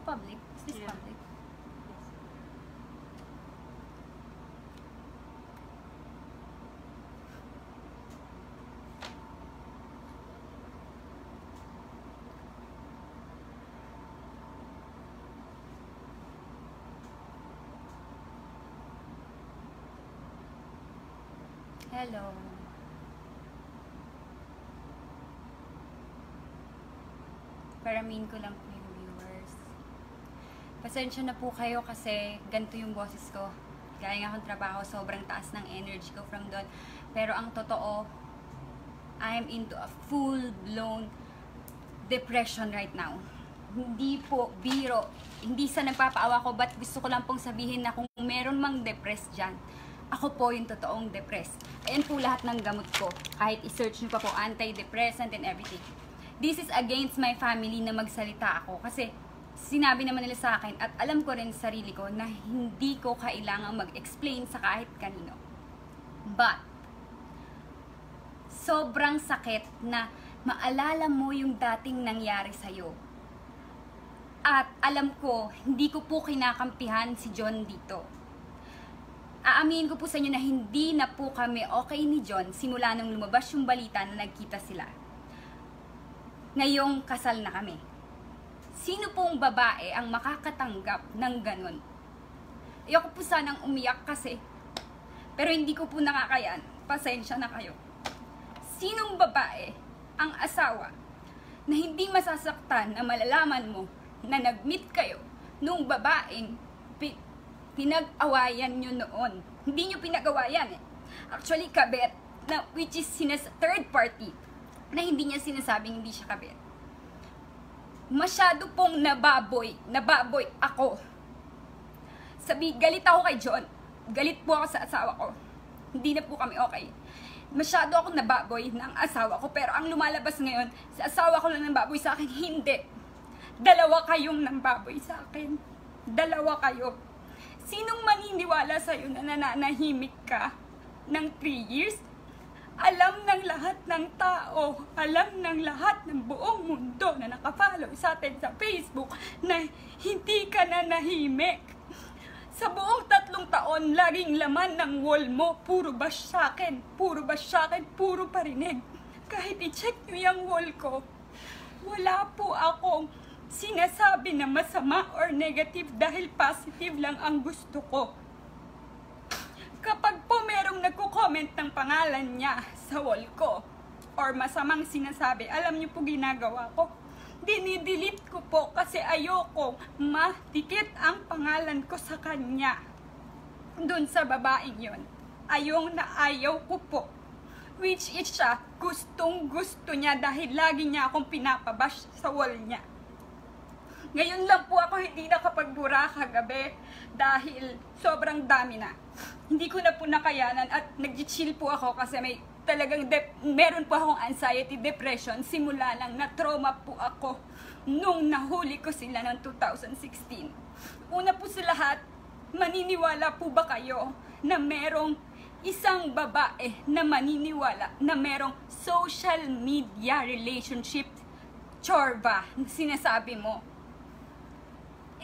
public? Is this Yeah. public? Hello. Paramin ko lang po yung viewers. Pasensya na po kayo kasi ganito yung boses ko. Kaya nga akong trabaho, sobrang taas ng energy ko from doon. Pero ang totoo, I'm into a full-blown depression right now. Hindi po biro. Hindi sa nagpapaawa ko, but gusto ko lang pong sabihin na kung meron mang depressed dyan, ako po yung totoong depressed. Ayan po lahat ng gamot ko. Kahit i-search nyo pa po, antidepressant and everything. This is against my family na magsalita ako. Kasi sinabi naman nila sa akin at alam ko rin sa sarili ko na hindi ko kailangang mag-explain sa kahit kanino. But, sobrang sakit na maalala mo yung dating nangyari sa'yo. At alam ko, hindi ko po kinakampihan si John dito. Aaminin ko po sa inyo na hindi na po kami okay ni John simula nung lumabas yung balita na nagkita sila. Ngayong kasal na kami. Sino pong babae ang makakatanggap ng ganun? Ayoko po sanang umiyak kasi, pero hindi ko po nakakayan. Pasensya na kayo. Sinong babae ang asawa na hindi masasaktan na malalaman mo na nag-meet kayo nung babaeng pinag-awayan nyo noon? Hindi nyo pinag-awayan eh. Actually, kabet, na, which is third party, na hindi niya sinasabing hindi siya kabet. Masyado pong nababoy ako. Galit ako kay John. Galit po ako sa asawa ko. Hindi na po kami okay. Masyado akong nababoy ng asawa ko, pero ang lumalabas ngayon, sa asawa ko lang nababoy sa akin, hindi. Dalawa kayong nambaboy sa akin. Dalawa kayo. Sinong maniniwala sa'yo na nananahimik ka ng 3 years? Alam ng lahat ng tao, alam ng lahat ng buong mundo na nakafollow sa atin sa Facebook na hindi ka nanahimik. Sa buong 3 taon, laging laman ng wall mo, puro bash sa akin, puro bash sa akin, puro parinig. Kahit i-check nyo yung wall ko, wala po akong sinasabi na masama or negative dahil positive lang ang gusto ko. Kapag po merong nagko-comment ng pangalan niya sa wall ko or masamang sinasabi, alam niyo po ginagawa ko, dinidelete ko po kasi ayoko matikit ang pangalan ko sa kanya dun sa babaeng yon. Ayaw ko po. Which is siya, gustong gusto niya dahil lagi niya akong pinapabash sa wall niya. Ngayon lang po ako hindi nakapagbura kagabi dahil sobrang dami na. Hindi ko na po nakayanan at nag-chill po ako kasi meron po akong anxiety, depression. Simula lang na trauma po ako nung nahuli ko sila noong 2016. Una po sa lahat, maniniwala po ba kayo na merong isang babae na maniniwala na merong social media relationship chorba sinasabi mo?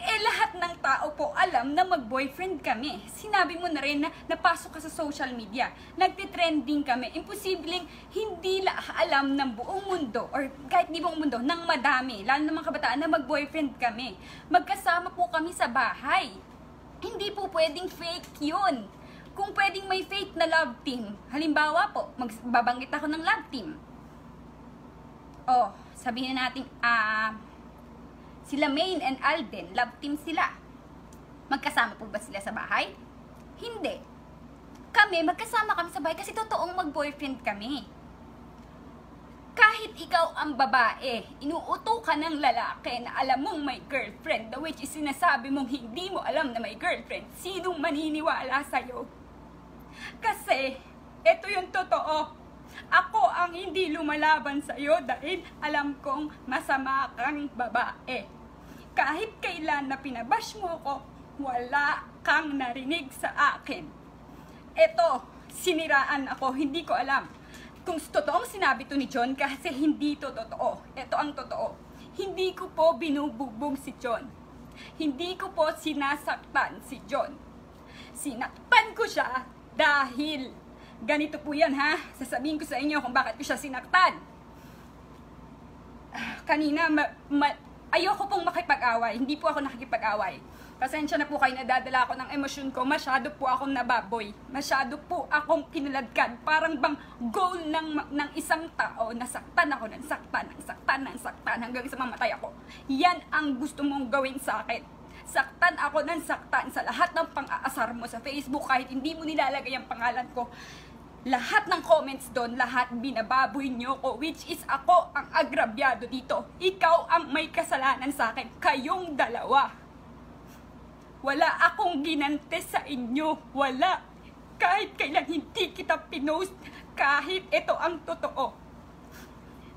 Lahat ng tao po alam na mag-boyfriend kami. Sinabi mo na rin na napasok ka sa social media. Nagtitrending kami. Imposibleng hindi alam ng buong mundo or kahit di buong mundo, ng madami, lalo ng mga kabataan na mag-boyfriend kami. Magkasama po kami sa bahay. Hindi po pwedeng fake yun. Kung pwedeng may fake na love team, halimbawa po, magbabanggit ako ng love team. Sabihin natin, sila Maine and Alden, love team sila. Magkasama po ba sila sa bahay? Hindi. Magkasama kami sa bahay kasi totoong mag-boyfriend kami. Kahit ikaw ang babae, inuuto ka ng lalaki na alam mong may girlfriend, which is sinasabi mong hindi mo alam na may girlfriend, sinong maniniwala sa'yo? Kasi, ito yung totoo. Ako ang hindi lumalaban sa'yo dahil alam kong masama kang babae. Kahit kailan na pinabash mo ko, wala kang narinig sa akin. Eto, siniraan ako, hindi ko alam kung totoong sinabi to ni John kasi hindi to totoo. Ito ang totoo. Hindi ko po binubugbog si John. Hindi ko po sinasaktan si John. Sinaktan ko siya dahil ganito po yan ha. Sasabihin ko sa inyo kung bakit ko siya sinaktan. Kanina, ayoko pong makipag-away. Hindi po ako nakikipag-away. Pasensya na po kayo, nadadala ako ng emosyon ko. Masyado po akong nababoy. Masyado po akong kinaladkad. Parang bang goal ng isang tao, nasaktan ako ng saktan hanggang sa mamatay ako. Yan ang gusto mong gawin sa akin. Saktan ako ng saktan sa lahat ng pang-aasar mo sa Facebook, kahit hindi mo nilalagay ang pangalan ko. Lahat ng comments doon, lahat binababoy nyo ko, which is ako ang agrabyado dito. Ikaw ang may kasalanan sa akin. Kayong dalawa. Wala akong ginante sa inyo. Wala. Kahit kailan hindi kita pinost, kahit ito ang totoo.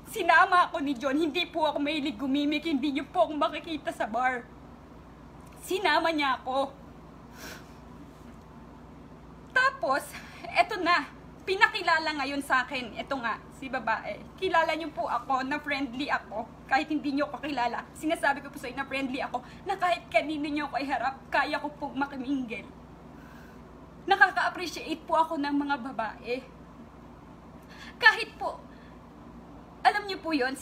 Sinama ako ni John, hindi po ako mahilig gumimik, hindi niyo po ako makikita sa bar. Sinama niya ako. Tapos, eto na. Pinakilala ngayon sa akin, ito nga, si babae. Kilala niyo po ako na friendly ako, kahit hindi niyo ako kilala. Sinasabi ko po sa inyo na friendly ako, na kahit kanino niyo ako iharap, kaya ko po makimingle. Nakaka-appreciate po ako ng mga babae. Kahit po, alam niyo po yon,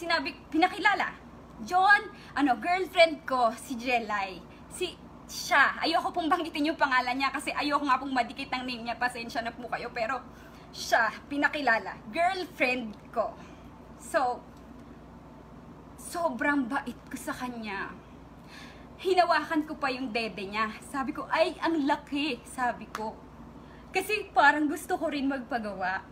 pinakilala. John, girlfriend ko, si Jelay. Siya, ayoko pong banggitin yung pangalan niya kasi ayoko nga pong madikit ng name niya, pasensya na po kayo, pero siya, pinakilala, girlfriend ko. So, sobrang bait ko sa kanya. Hinawakan ko pa yung dede niya. Sabi ko, ay, ang laki, sabi ko. Kasi parang gusto ko rin magpagawa.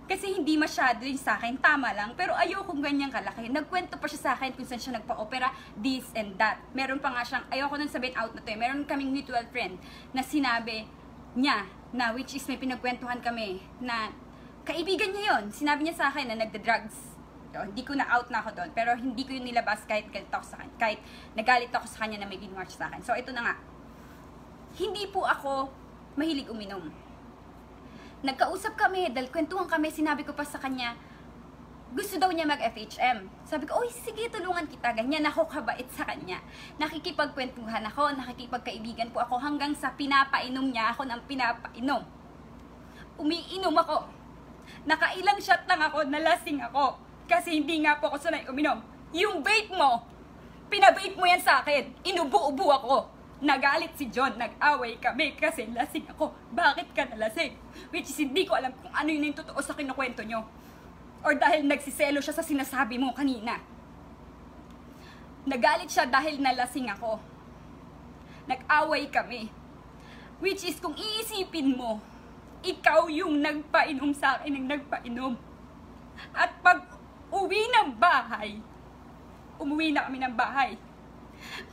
Kasi hindi masyado yun sa akin, tama lang. Pero ayokong ganyang kalaki. Nagkwento pa siya sa akin kung saan siya nagpa-opera, this and that. Meron pa nga siyang, ayoko nang sabihin out na to eh. Meron kaming mutual friend na sinabi niya, na which is may pinagkwentuhan kami, na kaibigan niya yon. Sinabi niya sa akin na nagda-drugs. Hindi ko na out na ako doon. Pero hindi ko yun nilabas kahit galit ako sa kanya. Kahit nagalit ako sa kanya na may ginawa siya sa akin. So ito na nga. Hindi po ako mahilig uminom. Nagkausap kami, dahil kwentuhan kami, sinabi ko pa sa kanya, gusto daw niya mag-FHM. Sabi ko, oy, sige, tulungan kita. Ganyan ako kabait sa kanya. Nakikipagkwentuhan ako, nakikipagkaibigan po ako hanggang sa pinapainom niya ako ng pinapainom. Umiinom ako. Nakailang shot lang ako, nalasing ako. Kasi hindi nga po ako sanay uminom. Yung vape mo, pinavape mo yan sa akin. Inubo-ubo ako. Nagalit si John, nag-away kami kasi lasing ako. Bakit ka nalasing? Which is hindi ko alam kung ano yun yung totoo sa kinukwento nyo. Or dahil nagsiselo siya sa sinasabi mo kanina. Nagalit siya dahil nalasing ako. Nag-away kami. Which is kung iisipin mo, ikaw yung nagpainom sa akin ng nagpainom. At pag uwi ng bahay, umuwi na kami ng bahay.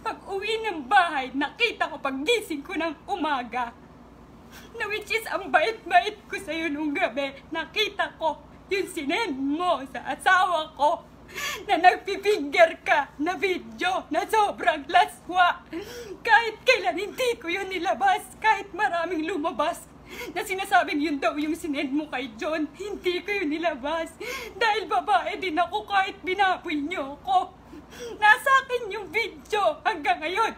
Pag uwi ng bahay, nakita ko paggising ko ng umaga. Na which is ang bait-bait ko sa'yo nung gabi. Nakita ko yung sinend mo sa asawa ko na nagpifinger ka na video na sobrang laswa. Kahit kailan hindi ko yun nilabas, kahit maraming lumabas na sinasabing yun daw yung sinend mo kay John, hindi ko yun nilabas. Dahil babae din ako kahit binaboy niyo ako. Nasa akin yung video hanggang ngayon.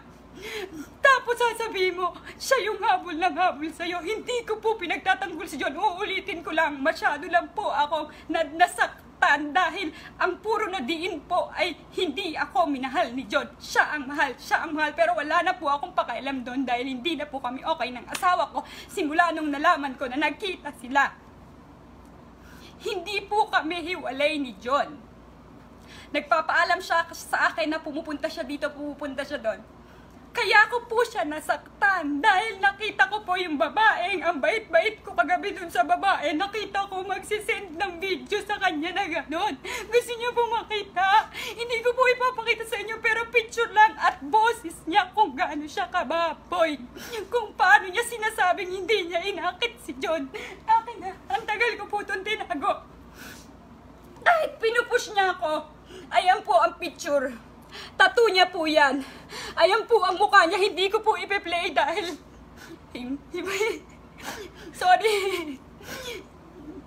Tapos sasabihin mo, siya yung habol ng habol sa'yo. Hindi ko po pinagtatanggol si John. Uulitin ko lang, masyado lang po ako nasaktan dahil ang puro na diin po ay hindi ako minahal ni John. Siya ang mahal. Pero wala na po akong pakialam doon dahil hindi na po kami okay ng asawa ko simula nung nalaman ko na nagkita sila. Hindi po kami hiwalay ni John. Nagpapaalam siya sa akin na pumupunta siya dito, pumupunta siya doon. Kaya ko po siya nasaktan dahil nakita ko po yung babaeng, ang bait-bait ko kagabi dun sa babae, nakita ko magsisend ng video sa kanya na gano'n. Gusto niyo po makita? Hindi ko po ipapakita sa inyo pero picture lang at boses niya kung gaano siya kababoy. Kung paano niya sinasabing hindi niya inakit si John. Akin na, ang tagal ko po itong tinago. Kahit pinupush niya ako, ayan po ang picture. Tattoo niya po yan. Ayan po ang mukha niya. Hindi ko po ipe-play dahil... Sorry.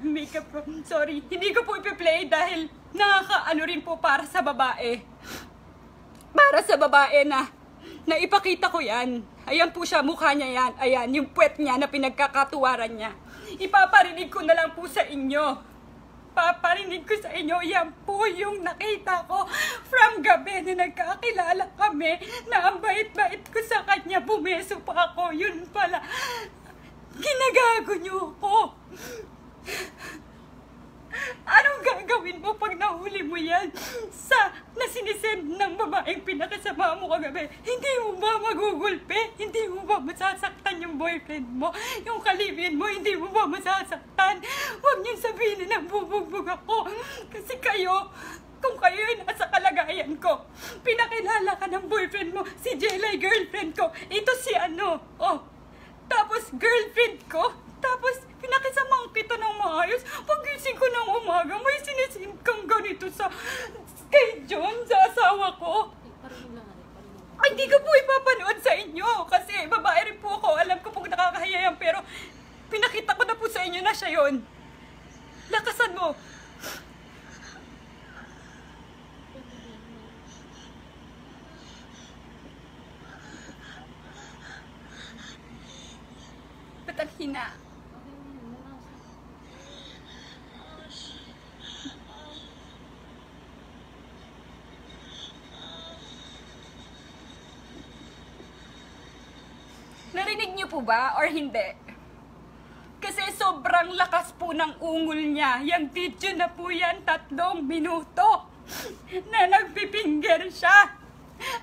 Makeup po. Sorry. Hindi ko po ipe-play dahil nakakaano rin po para sa babae. Para sa babae na Naipakita ko yan. Ayan po siya, mukha niya yan. Ayan, yung puwet niya na pinagkakatuwaran niya. Ipaparinig ko na lang po sa inyo. Paparinig ko sa inyo, yan po yung nakita ko from gabi na nagkakilala kami na ang bait-bait ko sa kanya, bumeso pa ako. Yun pala, ginagago niyo ko. Anong gagawin mo pag nahuli mo yan sa nasinisend ng babaeng pinakasama mo kagabi? Hindi mo ba magugulpe? Hindi mo ba masasaktan yung boyfriend mo? Yung kalibin mo, hindi mo ba masasaktan? Huwag niyong sabihin na bubugbog ako. Kasi kayo, kung kayo yung nasa kalagayan ko, pinakilala ka ng boyfriend mo, si Jelay, girlfriend ko. Ito si ano, oh. Tapos girlfriend ko, tapos pinakisamahan kita ng maayos. Pagising ko ng umaga, may sinisin kang ganito sa kay John, sa asawa ko. Ay, hindi ko po ipapanood sa inyo kasi babae rin po ako. Alam ko pong nakakahiya yan, pero pinakita ko na po sa inyo na siya yun. Lakasan mo. Ba't ang hina? Narinig niyo po ba or hindi? Kasi sobrang lakas po ng ungol niya. Yung video na po yan, 3 minuto na nagpipinger siya.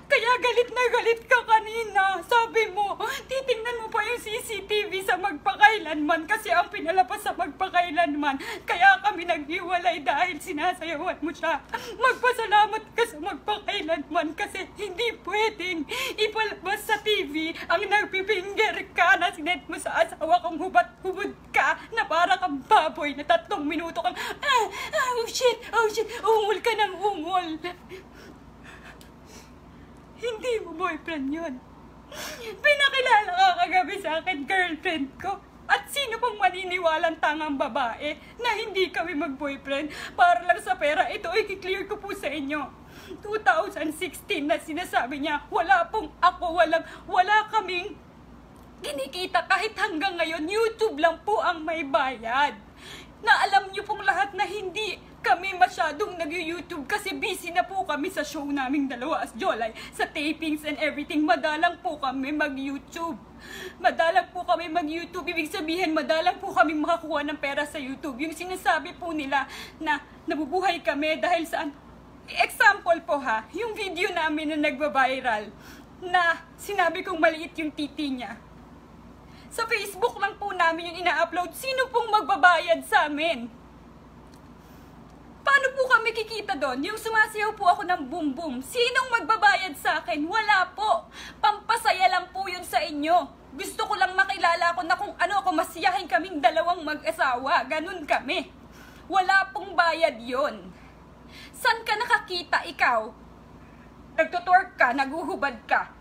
Kaya galit na galit ka kanina. Sabi mo, titingnan mo pa yung CCTV sa magpakailanman kasi ang pinalabas sa magpakailanman. Kaya kami naghiwalay dahil sinasayawan mo siya. Magpasalamat ka sa magpakailanman kasi hindi pwedeng ipalabas sa TV ang nagpipinger ka na sinet mo sa asawa kong hubat-hubad ka na para kang baboy na 3 minuto kang oh shit, ungol ka ng ungol. Hindi mo boyfriend yun. Pinakilala ka kagabi sa akin, girlfriend ko. At sino pang maniniwalang tangang babae na hindi kami mag-boyfriend para lang sa pera? Ito, i-clear ko po sa inyo. 2016 na sinasabi niya, wala pong ako, wala kaming kinikita kahit hanggang ngayon. YouTube lang po ang may bayad. Na alam niyo pong lahat na hindi kami masyadong nag-YouTube kasi busy na po kami sa show naming dalawa as Jolay, sa tapings and everything. Madalang po kami mag-YouTube. Ibig sabihin, madalang po kami makakuha ng pera sa YouTube. Yung sinasabi po nila na nabubuhay kami dahil saan? Example po ha, yung video namin na nagba-viral na sinabi kong maliit yung titi niya. Sa Facebook lang po namin yung ina-upload. Sino pong magbabayad sa amin? Paano po kami kikita doon? Yung sumasayaw po ako ng boom boom. Sinong magbabayad sa akin? Wala po. Pampasaya lang po yun sa inyo. Gusto ko lang makilala ko na kung ano ako, masiyahin kaming dalawang mag-asawa. Ganun kami. Wala pong bayad yon. San ka nakakita ikaw? Nagtutwork ka, naguhubad ka.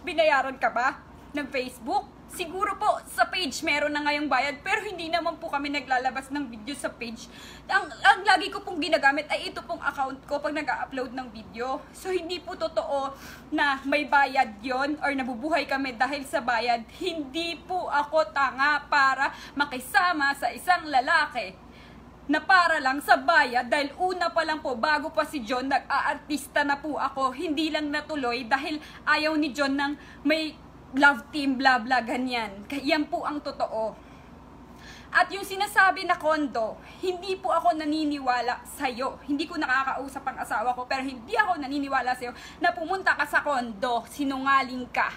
Binayaran ka ba ng Facebook? Siguro po sa page meron na ngayong bayad, pero hindi naman po kami naglalabas ng video sa page. Ang lagi ko pong ginagamit ay ito pong account ko pag nag-upload ng video. So hindi po totoo na may bayad yon or nabubuhay kami dahil sa bayad. Hindi po ako tanga para makisama sa isang lalaki na para lang sa bayad dahil una pa lang po, bago pa si John, nag-aartista na po ako. Hindi lang natuloy dahil ayaw ni John ng may love team, bla bla, ganyan. Yan po ang totoo. At yung sinasabi na kondo, hindi po ako naniniwala sa'yo. Hindi ko nakakausap ang asawa ko, pero hindi ako naniniwala sa'yo na pumunta ka sa kondo, sinungaling ka.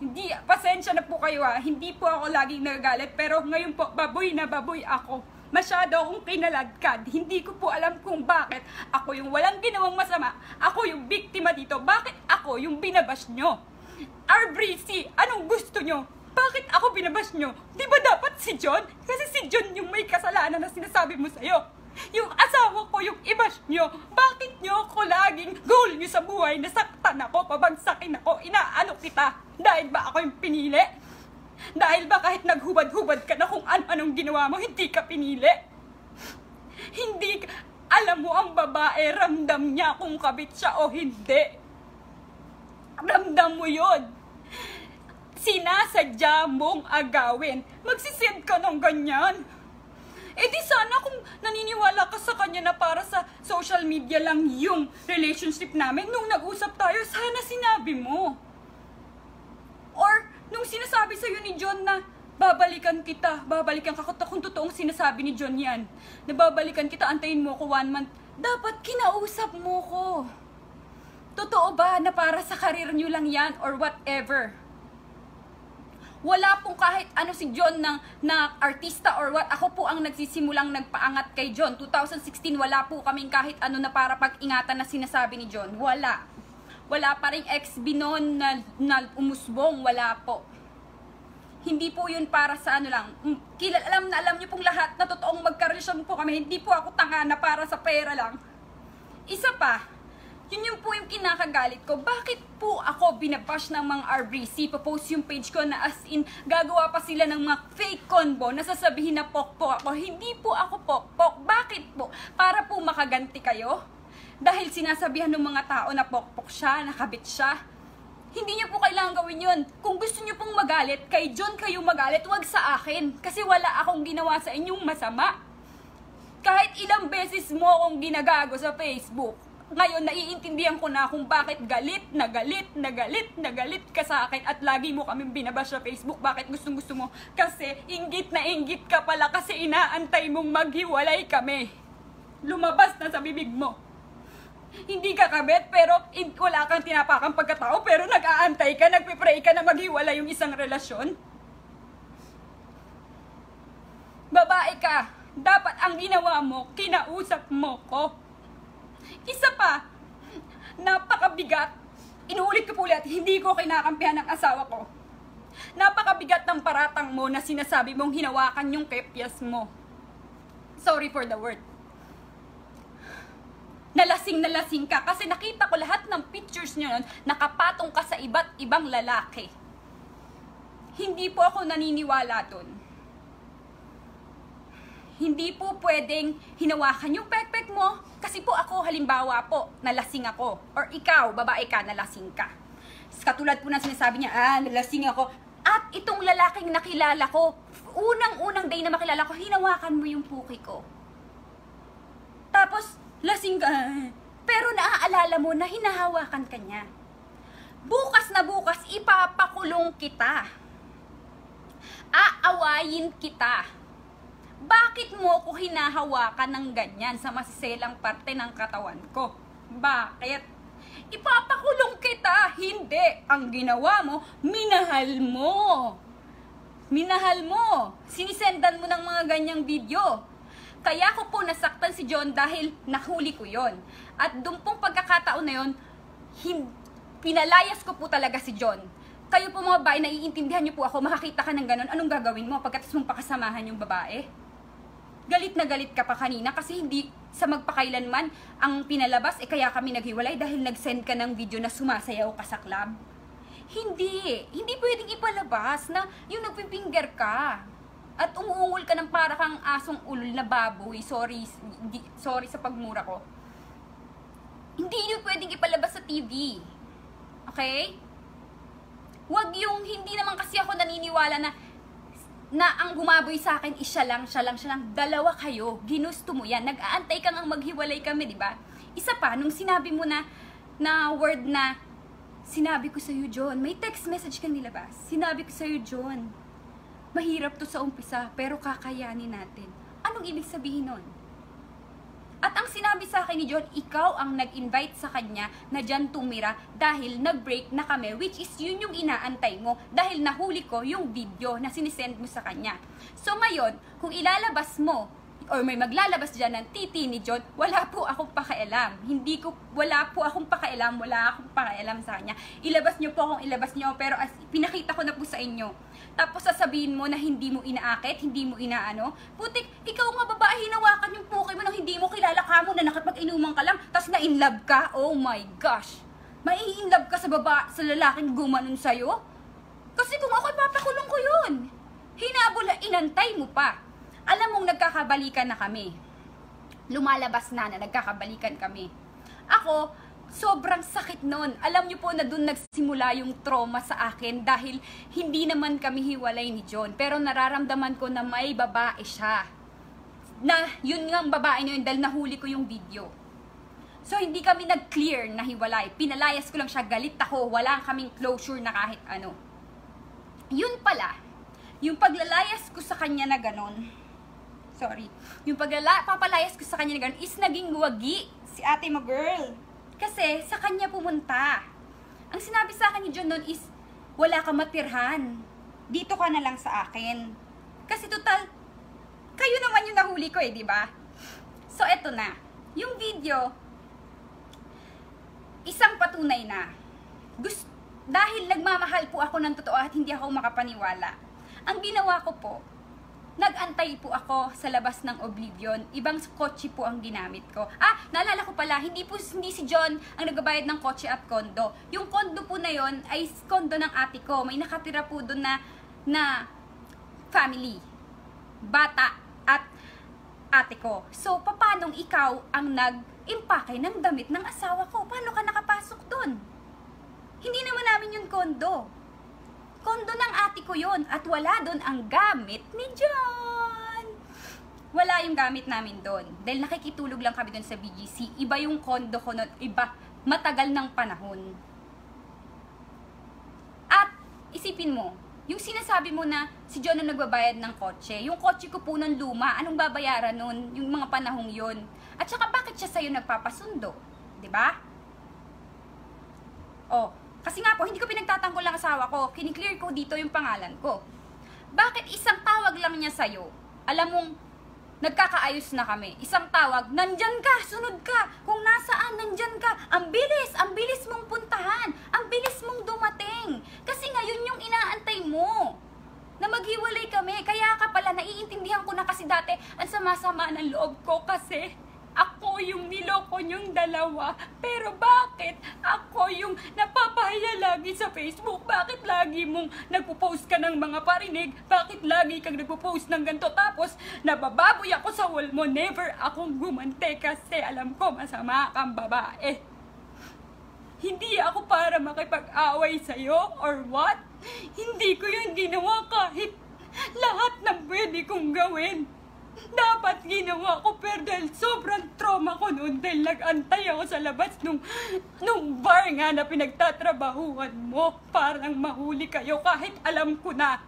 Hindi, pasensya na po kayo ha. Hindi po ako laging nagagalit, pero ngayon po, baboy na baboy ako. Masyado akong kinaladkad. Hindi ko po alam kung bakit ako yung walang ginawang masama. Ako yung biktima dito. Bakit ako yung binabash nyo? RBC, anong gusto nyo? Bakit ako binabash nyo? Di ba dapat si John? Kasi si John yung may kasalanan na sinasabi mo sa'yo. Yung asawa ko yung i-bash nyo. Bakit nyo ako laging goal nyo sa buhay? Nasaktan ako, pabagsakin ako, inaano kita. Dahil ba ako yung pinili? Dahil ba kahit naghubad-hubad ka na kung ano-anong ginawa mo, hindi ka pinili? Hindi ka, alam mo ang babae, ramdam niya kung kabit siya o hindi. Ramdam mo yun. Sinasadya mong agawin. Magsisend ka ng ganyan. Eh di sana kung naniniwala ka sa kanya na para sa social media lang yung relationship namin, nung nag-usap tayo, sana sinabi mo. Or nung sinasabi sa'yo ni John na babalikan ka kung totoong sinasabi ni John yan, na babalikan kita, antayin mo ko 1 month, dapat kinausap mo ko. Totoo ba na para sa karir nyo lang yan or whatever? Wala pong kahit ano si John na artista or what. Ako po ang nagsisimulang nagpaangat kay John. 2016, wala po kaming kahit ano na para pag-ingatan na sinasabi ni John. Wala. Wala pa rin ex-binon na umusbong. Wala po. Hindi po yun para sa ano lang. Alam niyo pong lahat na totoong magkarelasyon po kami. Hindi po ako tanga na para sa pera lang. Isa pa. Yun po yung kinakagalit ko. Bakit po ako binabash ng mga RBC? Papost yung page ko na as in, gagawa pa sila ng mga fake convo na sasabihin na pokpok ako. Hindi po ako pokpok. Bakit po? Para po makaganti kayo? Dahil sinasabihan ng mga tao na pokpok siya, nakabit siya. Hindi niyo po kailangan gawin yun. Kung gusto niyo pong magalit, kay John kayo magalit, wag sa akin. Kasi wala akong ginawa sa inyong masama. Kahit ilang beses mo akong ginagago sa Facebook, ngayon, naiintindihan ko na kung bakit galit ka sa akin at lagi mo kaming binabash sa Facebook. Bakit gustong-gusto mo? Kasi inggit na inggit ka pala kasi inaantay mong maghiwalay kami. Lumabas na sa bibig mo. Hindi ka kabet pero wala kang tinapakang pagkatao pero nag-aantay ka, nagpipray ka na maghiwalay yung isang relasyon. Babae ka. Dapat ang ginawa mo, kinausap mo ko. Isa pa, napakabigat, inuulit ko po ulit, hindi ko kinakampihan ng asawa ko. Napakabigat ng paratang mo na sinasabi mong hinawakan yung kepyas mo. Sorry for the word. Nalasing ka kasi nakita ko lahat ng pictures nyo nun, nakapatong ka sa iba't ibang lalaki. Hindi po ako naniniwala dun. Hindi po pwedeng hinawakan yung pekpek mo. Kasi po ako, halimbawa po, nalasing ako. Or ikaw, babae ka, nalasing ka. Katulad po ng sinasabi niya, nalasing ako. At itong lalaking nakilala ko, unang-unang day na makilala ko, hinawakan mo yung puki ko. Tapos, lasing ka. Pero naaalala mo na hinahawakan ka niya. Bukas na bukas, ipapakulong kita. Aawayin kita. Bakit mo ko hinahawakan ng ganyan sa masiselang parte ng katawan ko? Bakit? Ipapakulong kita. Hindi. Ang ginawa mo, minahal mo. Minahal mo. Sinisendan mo ng mga ganyang video. Kaya ko po nasaktan si John dahil nahuli ko yon. At doon pong pagkakataon na yon, pinalayas ko po talaga si John. Kayo po mga babae, naiintindihan niyo po ako, makakita ka ng ganon, anong gagawin mo pagkatapos mong pakasamahan yung babae? Galit na galit ka pa kanina kasi hindi sa magpakailanman ang pinalabas, kaya kami naghiwalay dahil nag-send ka ng video na sumasayaw ka sa club. Hindi pwedeng ipalabas na yung nagpipinger ka at umuungol ka ng para kang asong ulol na baboy. Sorry sa pagmura ko. Hindi yun pwedeng ipalabas sa TV. Okay? Wag yung hindi naman kasi ako naniniwala na ang gumaboy sa akin is siya lang. Dalawa kayo. Ginusto mo yan. Nag-aantay kang ang maghiwalay kami, di ba? Isa pa, nung sinabi mo na word na, sinabi ko sa'yo, John, may text message kang nilabas. Sinabi ko sa'yo, John, mahirap to sa umpisa, pero kakayanin natin. Anong ibig sabihin nun? At ang sinabi sa akin ni John, ikaw ang nag-invite sa kanya na dyan tumira dahil nag-break na kami, which is yun yung inaantay mo dahil nahuli ko yung video na sinisend mo sa kanya. So ngayon, kung ilalabas mo or may maglalabas dyan ng titi ni John, wala po akong pakialam. Wala akong pakialam sa kanya. Ilabas nyo po kung ilabas nyo, pero as pinakita ko na po sa inyo. Tapos sasabihin mo na hindi mo inaakit, hindi mo inaano. Putik, ikaw nga babae, hinawakan yung puki mo nang hindi mo kilala ka mo na nakapag-inuman ka lang, tapos na-inlove ka? Oh my gosh! Mai-inlove ka sa lalaking gumanon sa'yo? Kasi kung ako, papakulong ko yun. Hinabol, inantay mo pa. Alam mong nagkakabalikan na kami. Lumalabas na nagkakabalikan kami. Ako, sobrang sakit nun. Alam niyo po na doon nagsimula yung trauma sa akin dahil hindi naman kami hiwalay ni John. Pero nararamdaman ko na may babae siya. Na yun nga ang babae niyo yun dahil nahuli ko yung video. So hindi kami nag-clear na hiwalay. Pinalayas ko lang siya, galit ako, wala kaming closure na kahit ano. Yun pala, yung paglalayas ko sa kanya na ganon, yung papalayas ko sa kanya na ganon is naging wagi si ate mo girl. Kasi sa kanya pumunta. Ang sinabi sa akin ni John noon is, wala ka matirhan. Dito ka na lang sa akin. Kasi total, kayo naman yung nahuli ko di ba? So eto na, yung video, isang patunay na. Dahil nagmamahal po ako ng totoo at hindi ako makapaniwala. Ang ginawa ko po, nag-antay po ako sa labas ng Oblivion. Ibang kotse po ang ginamit ko. Naalala ko pala, hindi si John ang nagbabayad ng kotse at kondo. Yung kondo po na yon ay kondo ng ate ko. May nakatira po doon na family. Bata at ate ko. So, paanong ikaw ang nag-impake ng damit ng asawa ko? Paano ka nakapasok doon? Hindi naman namin yung kondo. Kondo ng ate ko yon at wala doon ang gamit ni John. Wala yung gamit namin doon. Dahil nakikitulog lang kami doon sa BGC. Iba yung kondo ko noon. Iba, matagal ng panahon. At isipin mo, yung sinasabi mo na si John ang nagbabayad ng kotse. Yung kotse ko po nun luma. Anong babayaran nun? Yung mga panahong yon. At saka bakit siya sa'yo nagpapasundo? Diba? Kasi nga po, hindi ko pinagtatanggol ang asawa ko. Kiniklear ko dito yung pangalan ko. Bakit isang tawag lang niya sa'yo? Alam mong, nagkakaayos na kami. Isang tawag, nandyan ka, sunod ka. Kung nasaan, nandyan ka. Ang bilis mong puntahan. Ang bilis mong dumating. Kasi ngayon yung inaantay mo. Na maghiwalay kami. Kaya ka pala, naiintindihan ko na kasi dati, ang sama-sama ng loob ko kasi ako yung niloko niyong dalawa. Pero bakit ako yung napapahiya lagi sa Facebook? Bakit lagi mong nagpo-post ka ng mga parinig? Bakit lagi kang nagpo-post ng ganito? Tapos nabababoy ako sa wall mo. Never akong gumante kasi alam ko masama kang babae. Hindi ako para makipag-away sa'yo or what? Hindi ko yun ginawa kahit lahat ng pwede kong gawin. Dapat ginawa ko pero dahil sobrang trauma ko noon dahil nag-antay ako sa labas nung bar nga na pinagtatrabahuan mo. Parang mahuli kayo kahit alam ko na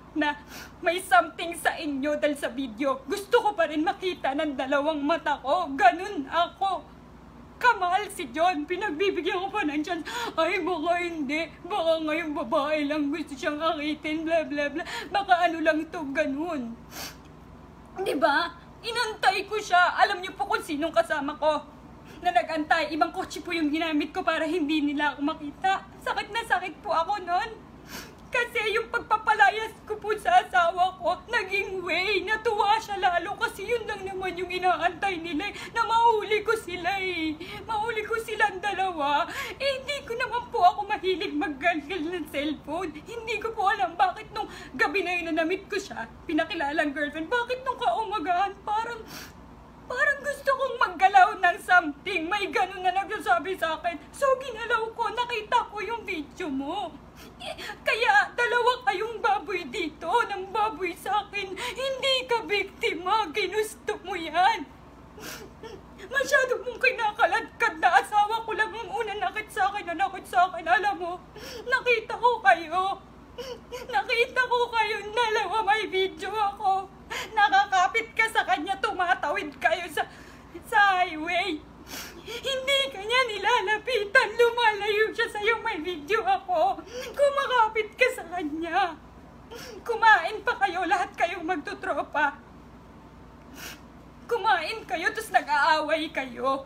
may something sa inyo dahil sa video. Gusto ko pa rin makita ng dalawang mata ko. Ganun ako. Kamahal si John. Pinagbibigyan ko pa ng chance. Ay, baka hindi. Baka ngayong babae lang gusto siyang akitin. Bla bla bla. Baka ano lang to, ganun. Diba? Inantay ko siya. Alam niyo po kung sinong kasama ko na nag-antay. Ibang kotse po yung ginamit ko para hindi nila ako makita. Sakit na sakit po ako nun. Kasi yung pagpapalayas ko po sa asawa ko, naging way. Natuwa siya lalo kasi yun lang naman yung inaantay nila. Na mahuli ko sila Mahuli ko silang dalawa. Hindi ko naman po ako mahilig maggalgal ng cellphone. Hindi ko po alam bakit nung gabi na yun na namit ko siya, pinakilalang girlfriend, bakit nung kaumagahan parang gusto kong maggalaw ng something. May ganun na nagsasabi sa akin. So ginalaw ko, nakita ko yung video mo. Kaya dalawa kayong baboy dito, ng baboy sa akin. Hindi ka biktima, ginusto mo yan. Masyado mong kinakaladkad na asawa ko lang ang una nakit sa akin. Alam mo, nakita ko kayo. Dalawa, may video ako. Nakakapit ka sa kanya, tumatawid kayo sa highway. Hindi kanya nilalapitan, lumalayo siya sa'yo, may video ako. Kumakapit ka sa kanya. Kumain pa kayo, lahat kayong magtutropa. Kumain kayo, tapos nag-aaway kayo.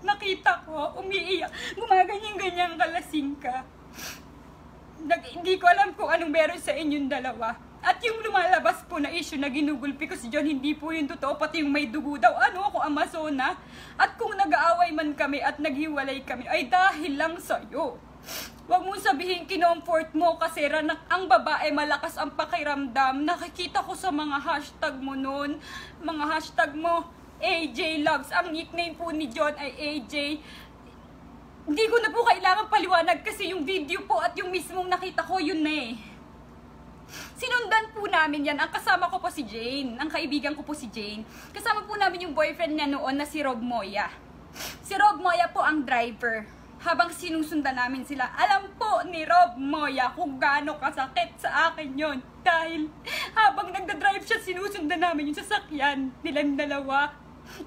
Nakita ko, umiiyak, gumaganyan-ganyan kalasing ka. Hindi ko alam kung anong meron sa inyong dalawa. At yung lumalabas po na issue na ginugulpi ko si John, hindi po yung totoo, pati yung may dugo daw. Ano ako, Amazona? At kung nag-aaway man kami at naghiwalay kami, ay dahil lang sa'yo. Huwag mong sabihin kinomfort mo kasi ang babae malakas ang pakiramdam. Nakikita ko sa mga hashtag mo noon. Mga hashtag mo, AJ Loves. Ang nickname po ni John ay AJ. Hindi ko na po kailangan paliwanag kasi yung video po at yung mismong nakita ko, yun na eh. Sinundan po namin yan. Ang kasama ko po si Jane. Ang kaibigan ko po si Jane. Kasama po namin yung boyfriend niya noon na si Rob Moya. Si Rob Moya po ang driver. Habang sinusundan namin sila, alam po ni Rob Moya kung gaano kasakit sa akin yon. Dahil habang nagdadrive siya, sinusundan namin yung sasakyan nilang dalawa.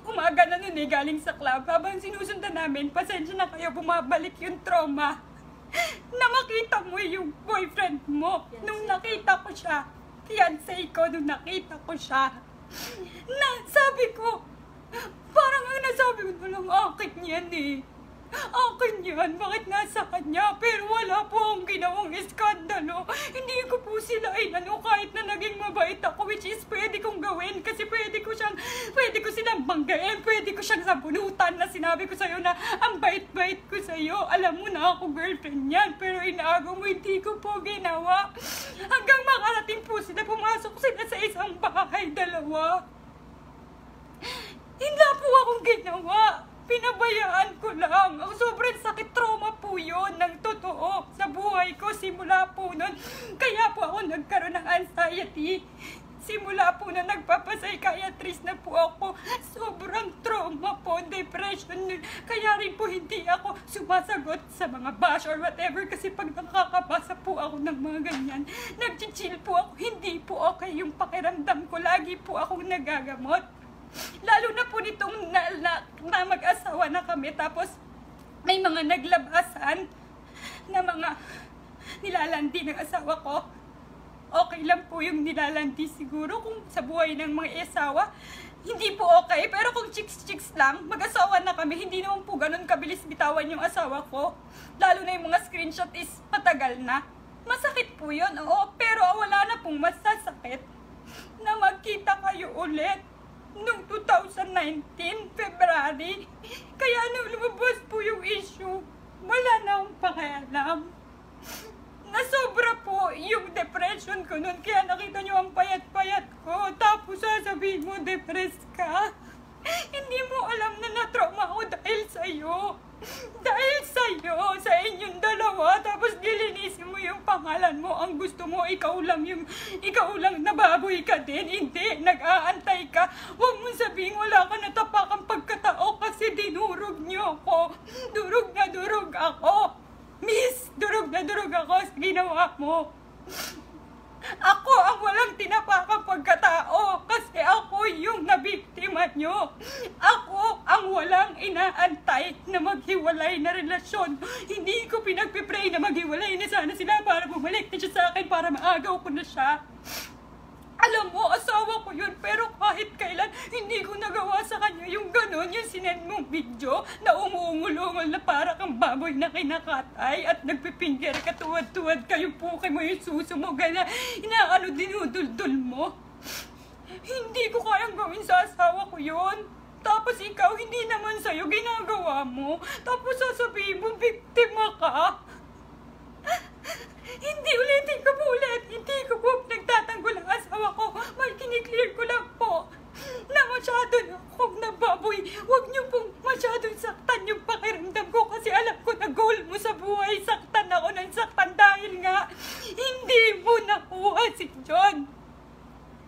Umaga na nun eh, galing sa club. Habang sinusundan namin, pasensya na kayo, bumabalik yung trauma. Na makita mo yung boyfriend mo. Nung nakita ko siya, fiancé ko, nung nakita ko siya, na sabi ko, parang ang nasabi ko na lang, akin yan eh. Akin yan, bakit nasa kanya? Pero wala po akong ginawang iskandalo. Hindi ko po sila inano kahit na naging mabait ako, which is pwede kong gawin kasi pwede ko silang banggain, pwede ko siyang sabunutan na sinabi ko sa'yo na ang bait-bait ko sa'yo. Alam mo na ako girlfriend yan, pero inaagaw mo, hindi ko po ginawa. Hanggang makarating po sila, pumasok sila sa isang bahay, dalawa. Hindi po akong ginawa. Pinabayaan ko lang. Ang sobrang sakit, trauma po yun ng totoo sa buhay ko simula po nun. Kaya po ako nagkaroon ng anxiety. Simula po na nagpapapsychiatrist na po ako. Sobrang trauma po, depression. Kaya rin po hindi ako sumasagot sa mga bash or whatever kasi pag nakakabasa po ako ng mga ganyan, nag-chill po ako. Hindi po okay yung pakiramdam ko. Lagi po akong nagagamot. Lalo na po nitong na mag-asawa na kami, tapos may mga naglabasan na mga nilalandi ng asawa ko. Okay lang po yung nilalandi siguro kung sa buhay ng mga asawa. Hindi po okay, pero kung chicks lang, mag-asawa na kami, hindi naman po ganun kabilis bitawan yung asawa ko. Lalo na yung mga screenshot is matagal na. Masakit po yun, oo, pero wala na pong masasakit na magkita kayo ulit. Noong 2019, February, kaya nung lumabas po yung issue, wala na akong pakialam. Nasobra po yung depression ko noon, kaya nakita nyo ang payat-payat ko, tapos sasabihin mo, depressed ka. Hindi mo alam na na-trauma ako dahil sa'yo. Dahil sa'yo, sa inyong dalawa, tapos nilinisin mo yung pangalan mo. Ang gusto mo, ikaw lang nababoy ka din. Hindi, nag-aantay ka. Huwag mong sabihin wala ka natapakang pagkatao kasi dinurog niyo ako. Durog na durog ako. Miss, durog na durog ako sa ginawa mo. Ako ang walang tinapakang pagkatao kasi ako yung nabiktima nyo. Ako ang walang inaantay na maghiwalay na relasyon. Hindi ko pinagpipray na maghiwalay na sana sila para bumalik na siya sa akin para maagaw ko na siya. Alam mo, asawa ko yun, pero kahit kailan, hindi ko nagawa sa kanya yung gano'n, yung sinend mong video na umuungol-ungol na para kang baboy na kinakatay at nagpipinger ka, tuwad-tuwad kayo po mo yung suso mo, gana, inaano dinuduldul mo. Hindi ko kayang gawin sa asawa ko yun. Tapos ikaw, hindi naman sa'yo ginagawa mo. Tapos sasabihin mo, biktima ka. Hindi ulitin ko po ulit. Hindi ko po nagtatanggol ang asawa ko. Kiniklear ko lang po na masyado na akong nababoy. Huwag niyo pong masyadong saktan yung pakiramdam ko kasi alam ko na goal mo sa buhay. Saktan ako ng saktan dahil nga hindi mo nakuha si John.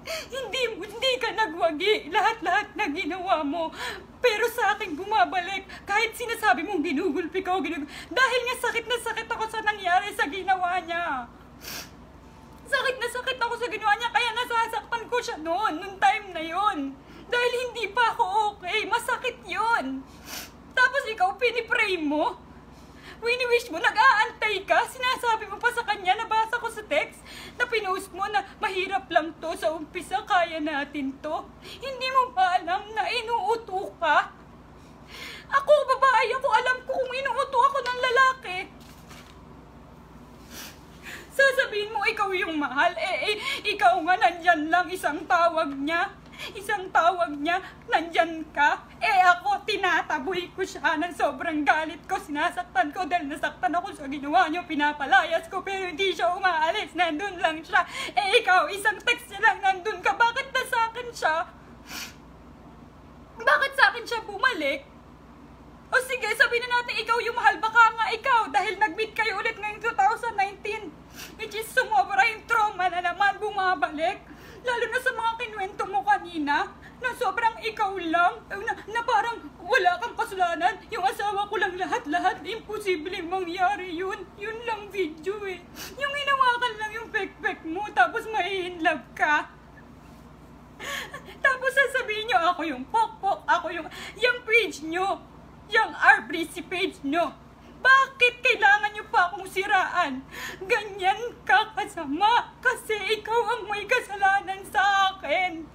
Hindi ka nagwagi. Lahat-lahat na ginawa mo. Pero sa akin bumabalik. Kahit sinasabi mong ginugulpi ka o dahil nga sakit na sakit ako sa nangyari sa ginawa niya. Sakit na sakit ako sa ginawa niya. Kaya nasasaktan ko siya noon time na yon. Dahil hindi pa ako okay. Masakit yon. Tapos ikaw pinipray mo. Wini-wish mo, nag-aantay ka, sinasabi mo pa sa kanya, nabasa ko sa text, na pinost mo na mahirap lang to, sa umpisa kaya natin to. Hindi mo ba alam na inuuto ka? Ako, babae ako, alam ko kung inuuto ako ng lalaki. Sasabihin mo, ikaw yung mahal, ikaw nga nandyan lang, isang tawag niya, nandyan ka. Ako, tinataboy ko siya ng sobrang galit ko, sinasaktan ko dahil nasaktan ako sa ginawa niyo, pinapalayas ko, pero hindi siya umaalis, nandun lang siya. Ikaw, isang text niya lang, nandun ka, bakit na sa akin siya? Bakit sa akin siya bumalik? O sige, sabihin na natin ikaw yung mahal. Baka nga ikaw, dahil nag-meet kayo ulit ngayong 2019. Which is sumobra yung trauma na naman bumabalik. Lalo na sa mga kinuwento mo kanina, na sobrang ikaw lang, na parang wala kang kasalanan. Yung asawa ko lang lahat-lahat, imposibleng mangyari yun. Yun lang video eh. Yung hinawakan lang yung pek-pek mo, tapos mai-inlove ka. Tapos sasabihin nyo, ako yung pok-pok, ako yung page nyo, yung RBC page nyo. Bakit kailangan nyo pa akong siraan? Ganyan ka kasama kasi ikaw ang may kasalanan sa akin.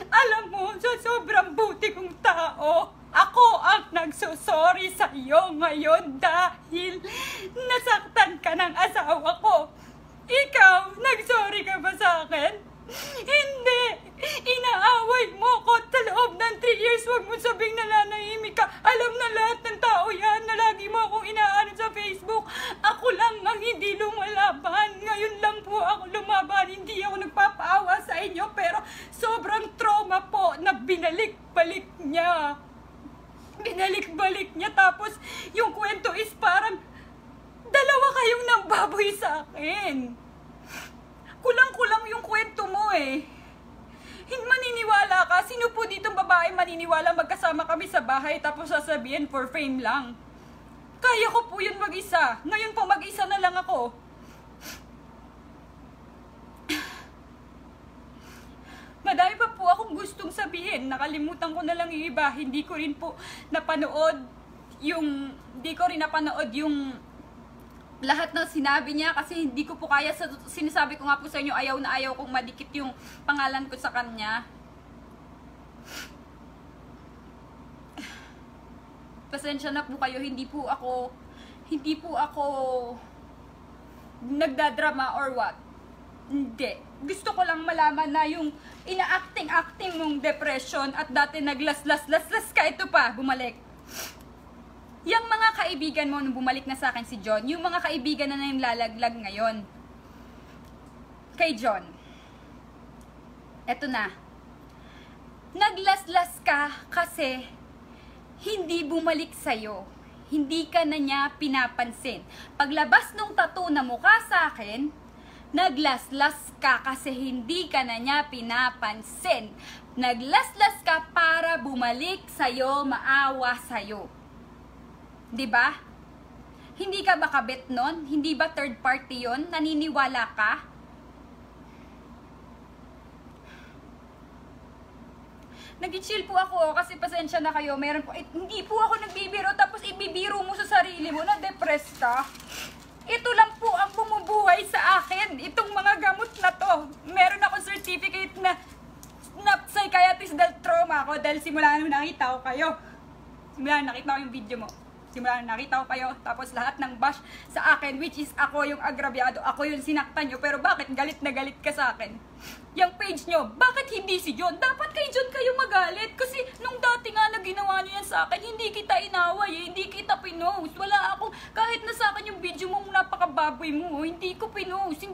Alam mo, sa sobrang buti kong tao, ako ang nagsusorry sa iyo ngayon dahil nasaktan ka ng asawa ko. Ikaw, nagsorry ka ba sa akin? Hindi! Inaaway mo ko sa loob ng 3 years. Huwag mo sabing nananahimik ka. Alam na lahat ng tao yan na lagi mo akong inaano sa Facebook. Ako lang ang hindi lumalaban. Ngayon lang po ako lumaban. Hindi ako nagpapaawa sa inyo. Pero sobrang trauma po na binalik-balik niya. Binalik-balik niya. Tapos yung kwento is parang dalawa kayong nambaboy sa akin. Kulang-kulang yung kwento mo eh. Maniniwala ka? Sino po ditong babae maniniwala magkasama kami sa bahay tapos sasabihin for fame lang? Kaya ko po yun mag-isa. Ngayon po mag-isa na lang ako. Madami pa po akong gustong sabihin. Nakalimutan ko na lang yung iba. Hindi ko rin napanood yung lahat ng sinabi niya kasi hindi ko po kaya. Sinasabi ko nga po sa inyo, ayaw na ayaw kong madikit yung pangalan ko sa kanya. Pasensya na po kayo, hindi po ako nagdadrama or what. Hindi. Gusto ko lang malaman na yung ina-acting mong depression at dati naglas ka, ito pa, bumalik. Yung mga kaibigan mo nung bumalik na sa akin si John, yung mga kaibigan na lalaglag ngayon kay John, eto na, naglaslas ka kasi hindi bumalik sa'yo, hindi ka na niya pinapansin. Paglabas nung tattoo na mukha sa akin, naglaslas ka kasi hindi ka na niya pinapansin. Naglaslas ka para bumalik sa'yo, maawa sa'yo. Diba? Hindi ka ba kabit nun? Hindi ba third party yon? Naniniwala ka? Nag-chill po ako kasi pasensya na kayo. Meron po, hindi po ako nagbibiro tapos ibibiro mo sa sarili mo na depressed ka. Ito lang po ang bumubuhay sa akin. Itong mga gamot na to. Meron ako certificate na psychiatrist dahil trauma ako dahil simula nung nakita ko kayo. Simula nung nakita ko yung video mo. Simula na nakita ko kayo, tapos lahat ng bash sa akin, which is ako yung agrabyado, ako yung sinaktan nyo, pero bakit galit na galit ka sa akin? Yung page nyo, bakit hindi si John? Dapat kay John kayo magalit, kasi nung dati nga na ginawa nyo yan sa akin, hindi kita inaway, hindi kita pinost, wala akong, kahit na sa akin yung video mo, napakababoy mo, hindi ko pinost,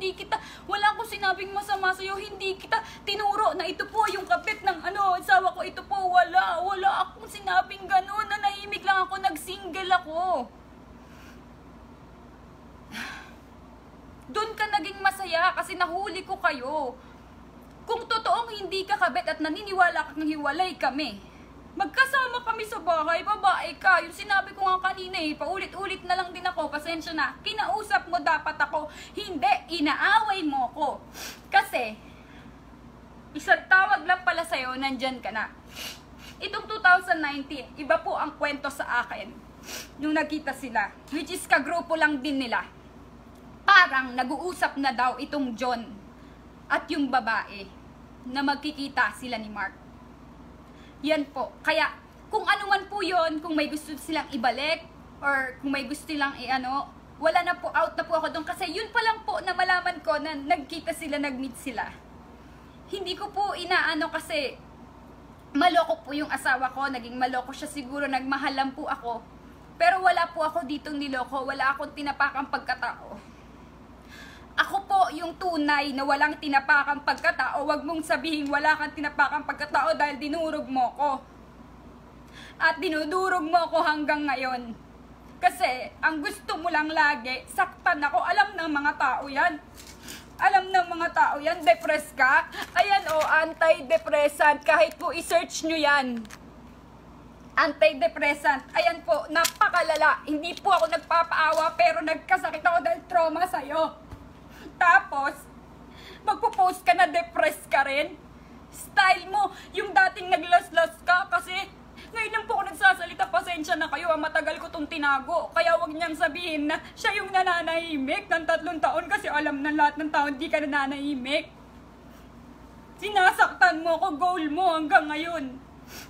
wala akong sinabing masama sa'yo, hindi kita tinuro na ito po yung kapit ng asawa ko, ito po, wala akong sinabing ganun, nanahimik lang ako, nag-single ako. Doon ka naging masaya kasi nahuli ko kayo. Kung totoong hindi ka kabit at naniniwala kang hiwalay kami, magkasama kami sa bahay, babae ka. Yung sinabi ko nga kanina paulit-ulit na lang din ako, pasensya na. Kinausap mo dapat ako, hindi, inaaway mo ko. Kasi, isang tawag lang pala sa'yo, nandyan ka na. Itong 2019, iba po ang kwento sa akin nung nagkita sila, which is kagrupo lang din nila. Parang nag-uusap na daw itong John at yung babae na magkikita sila ni Mark. Yan po. Kaya kung ano man po yon, kung may gusto silang ibalik or kung may gusto silang wala na po, out na po ako doon. Kasi yun pa lang po na malaman ko na nagkita sila, nag-meet sila. Hindi ko po inaano kasi maloko po yung asawa ko, naging maloko siya siguro, nagmahal lang po ako. Pero wala po ako ditong niloko, wala akong tinapakang pagkatao. Ako po yung tunay na walang tinapakang pagkatao. Huwag mong sabihin wala kang tinapakang pagkatao dahil dinurog mo ko. At dinudurog mo ako hanggang ngayon. Kasi ang gusto mo lang lagi, saktan ako. Alam ng mga tao yan. Alam ng mga tao yan, depressed ka. Ayan o, antidepressant. Kahit po i-search nyo yan. Antidepressant. Ayan po, napakalala. Hindi po ako nagpapaawa pero nagkasakit ako dahil trauma sa'yo. Tapos, magpo-post ka na depressed ka rin. Style mo, yung dating naglas-las ka kasi ngayon lang po ako nagsasalita, pasensya na kayo, matagal ko tong tinago. Kaya wag niyang sabihin na siya yung nananahimik ng 3 taon kasi alam ng lahat ng tao hindi ka nananahimik. Sinasaktan mo ako, goal mo hanggang ngayon.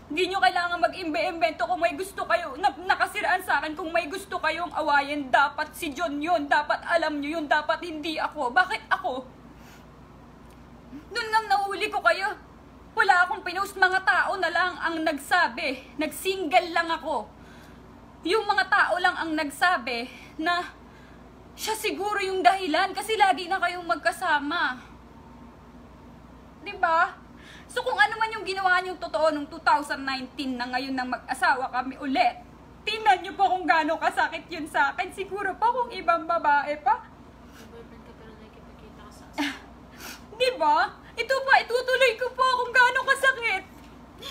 Hindi nyo kailangan mag-imbe-imbento kung may gusto kayo, nakasiraan sa akin, kung may gusto kayong awayin, dapat si John yun, dapat alam nyo yun, dapat hindi ako. Bakit ako? Doon ngang nahuli ko kayo. Wala akong pinost, mga tao na lang ang nagsabi. Nag-single lang ako. Yung mga tao lang ang nagsabi na siya siguro yung dahilan kasi lagi na kayong magkasama. Diba? So kung ano man yung ginawa niyong totoo nung 2019 na ngayon nang mag-asawa kami ulit, tingnan niyo po kung gaano kasakit yun sa akin. Siguro pa kung ibang babae pa. Diba? Ito pa, itutuloy ko po kung gaano kasakit.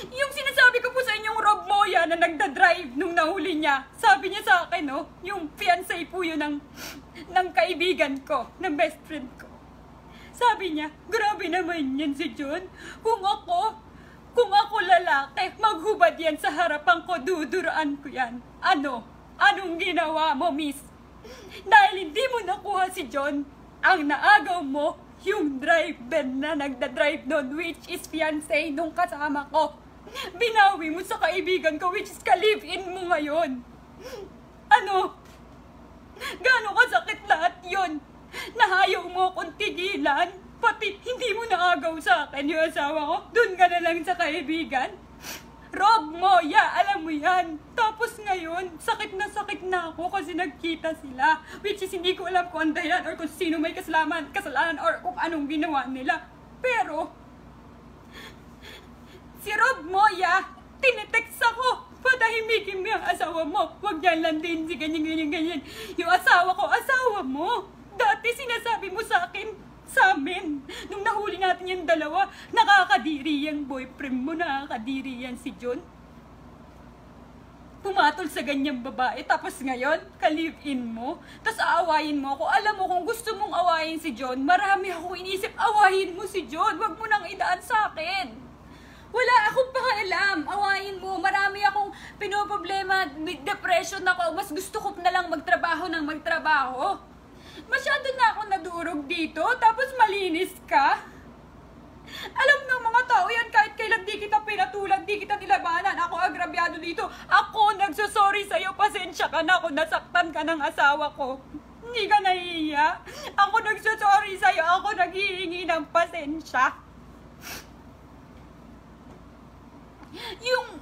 Yung sinasabi ko po sa inyong Rob Moya na nagda-drive nung nahuli niya. Sabi niya sa akin, no? Yung fiancé po yun ng kaibigan ko, ng best friend ko. Sabi niya, grabe naman yan si John. Kung ako lalaki, maghubad yan sa harapan ko, duduraan ko yan. Ano? Anong ginawa mo, miss? Dahil hindi mo nakuha si John, ang naagaw mo, yung driver na nagda-drive doon, which is fiancé nung kasama ko. Binawi mo sa kaibigan ko, which is ka-live-in mo ngayon. Ano? Gaano kasakit lahat yun? Nahayaw mo akong tigilan? Pati hindi mo naagaw sa akin yung asawa ko? Doon ka na lang sa kaibigan? Rob Moya, alam mo yan. Tapos ngayon, sakit na ako kasi nagkita sila. Which is hindi ko alam kung ang dahilan or kung sino may kasalanan or kung anong ginawa nila. Pero, si Rob Moya, tinitext ako. Patahimikin mo yung asawa mo. Huwag yan lang din si ganyan. Yung asawa mo. Dati sinasabi mo sa amin, nung nahuli natin yung dalawa, nakakadiri yung boyfriend mo, nakakadiri yan si John. Pumatol sa ganyang babae, tapos ngayon, ka-live-in mo, tapos aawayin mo ako. Alam mo, kung gusto mong awayin si John, marami akong inisip, awayin mo si John, wag mo nang idaan sa akin. Wala akong pakialam, awayin mo, marami akong pinoproblema, depression ako, mas gusto ko na lang magtrabaho. Masyado na ako nadurog dito, tapos malinis ka. Alam ng mga tao yan, kahit kailan di kita pinatulad, di kita nilabanan, ako agrabyado dito. Ako nagsasorry sa'yo, pasensya ka na kung nasaktan ka ng asawa ko. Hindi ka nahihiya. Ako nagsasorry sa'yo, ako naghihingi ng pasensya.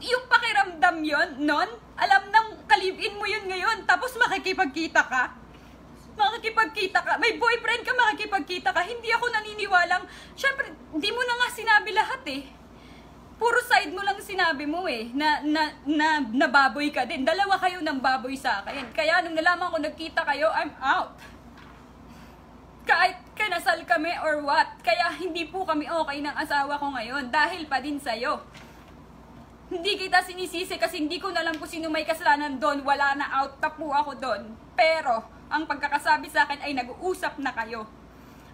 Yung pakiramdam yon non, alam ng kalibin mo yun ngayon, tapos makikipagkita ka. May boyfriend ka, makikipagkita ka. Hindi ako naniniwalang, syempre, hindi mo na nga sinabi lahat eh. Puro side mo lang sinabi mo eh, na baboy ka din. Dalawa kayo ng baboy sa akin. Kaya nung nalaman ko nagkita kayo, I'm out. Kahit kinasal kami or what, kaya hindi po kami okay ng asawa ko ngayon dahil pa din sa'yo. Hindi kita sinisisi kasi hindi ko na alam kung sino may kasalanan doon. Wala na, out na po ako doon. Pero, ang pagkakasabi sa akin ay nag-uusap na kayo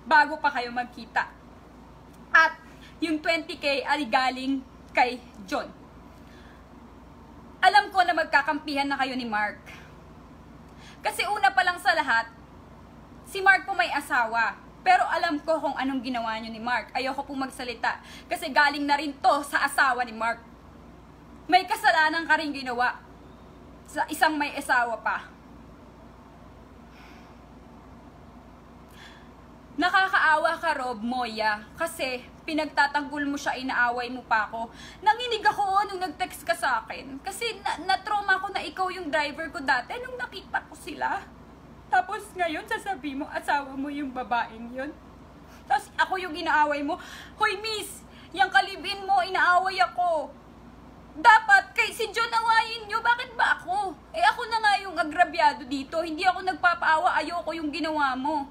bago pa kayo magkita. At yung 20K ay galing kay John. Alam ko na magkakampihan na kayo ni Mark. Kasi una pa lang sa lahat, si Mark po may asawa. Pero alam ko kung anong ginawa niyo ni Mark. Ayoko po magsalita. Kasi galing na rin to sa asawa ni Mark. May kasalanan ka rin ginawa sa isang may asawa pa. Nakakaawa ka, Rob Moya, kasi pinagtatanggol mo siya, inaaway mo pa ako. Nanginig ako nung nag-text ka sa akin. Kasi na-trauma ko na ikaw yung driver ko dati nung nakita ko sila. Tapos ngayon, sasabi mo, asawa mo yung babaeng yun. Tapos ako yung inaaway mo. Hoy, miss, yung kalibin mo, inaaway ako. Dapat kay si John awayin nyo, bakit ba ako? Eh ako na nga yung agrabyado dito, hindi ako nagpapaawa, ayoko yung ginawa mo.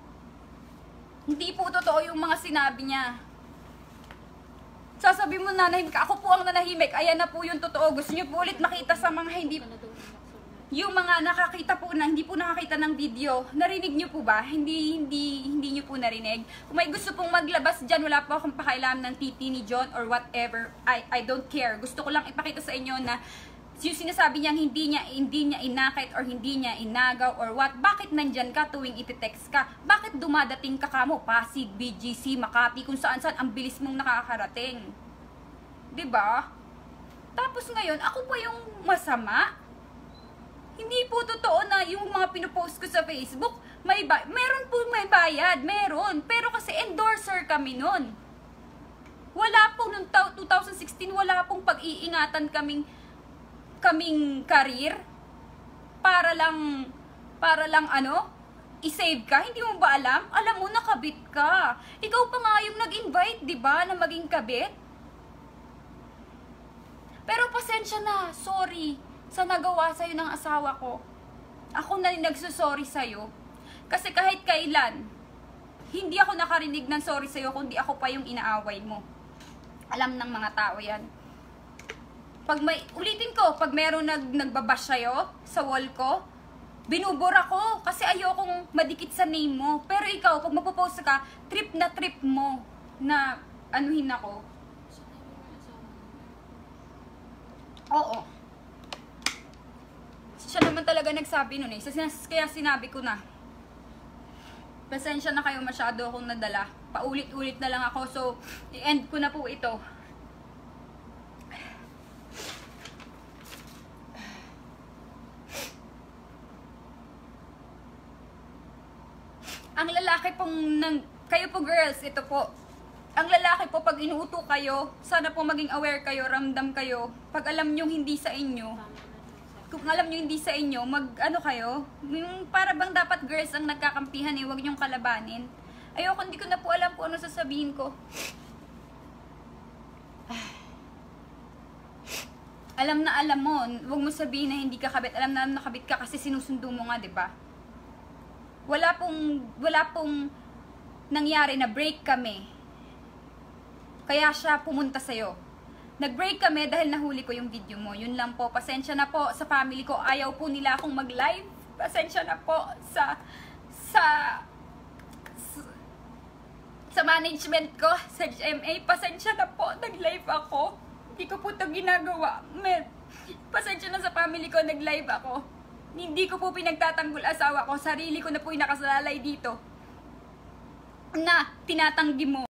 Hindi po totoo yung mga sinabi niya. Sasabi mo nanahimik ka, ako po ang nanahimik, ayan na po yung totoo. Gusto nyo po ulit makita sa mga hindi, yung mga nakakita po na, hindi po nakakita ng video, narinig nyo po ba? Hindi nyo po narinig. Kung may gusto pong maglabas dyan, wala po akong pakailangan ng titi ni John or whatever. I don't care. Gusto ko lang ipakita sa inyo na yung sinasabi niyang hindi niya inakit or hindi niya inagaw or what. Bakit nandyan ka tuwing iti-text ka? Bakit dumadating ka kamo? Pasig, BGC, Makati, kung saan-saan ang bilis mong nakakarating. 'Di ba? Tapos ngayon, ako pa yung masama? Hindi po totoo na yung mga pinopost ko sa Facebook, meron po may bayad, meron. Pero kasi endorser kami nun. Wala po noong 2016, wala pong pag-iingatan kaming career para lang ano, i-save ka. Hindi mo ba alam? Alam mo, nakabit ka. Ikaw pa nga yung nag-invite, di ba, na maging kabit? Pero pasensya na, sorry sa nagawa sa'yo ng asawa ko. Ako na nagsusorry sa'yo. Kasi kahit kailan, hindi ako nakarinig ng sorry sa'yo, kundi ako pa yung inaaway mo. Alam ng mga tao yan. Ulitin ko, pag meron nagbabash sa'yo sa wall ko, binubura ko kasi ayokong madikit sa name mo. Pero ikaw, pag magpo-post ka, trip mo na anuhin ako. Oo. Siya naman talaga nagsabi nun eh. Kaya sinabi ko na. Pasensya na kayo, masyado akong nadala. Paulit-ulit na lang ako. So, i-end ko na po ito. Ang lalaki pong kayo po girls, ito po. Ang lalaki po, pag inuuto kayo, sana po maging aware kayo, ramdam kayo. Pag alam nyo hindi sa inyo, kung alam nyo hindi sa inyo, ano kayo, yung para bang dapat girls ang nagkakampihan eh, huwag nyong kalabanin. Ayoko, hindi ko na po alam kung ano sasabihin ko. Alam na alam mo, huwag mo sabihin na hindi ka kabit. Alam na nakabit ka kasi sinusundo mo nga, 'di ba? Wala pong nangyari na break kami. Kaya siya pumunta sa'yo. Nag-break kami dahil nahuli ko yung video mo. Yun lang po. Pasensya na po sa family ko. Ayaw po nila akong mag-live. Pasensya na po sa management ko, sa GMA. Pasensya na po. Nag-live ako. Hindi ko po ito ginagawa. Pasensya na sa family ko. Nag-live ako. Hindi ko po pinagtatanggol asawa ko. Sarili ko na po yung nakasalalay dito na tinatanggi mo.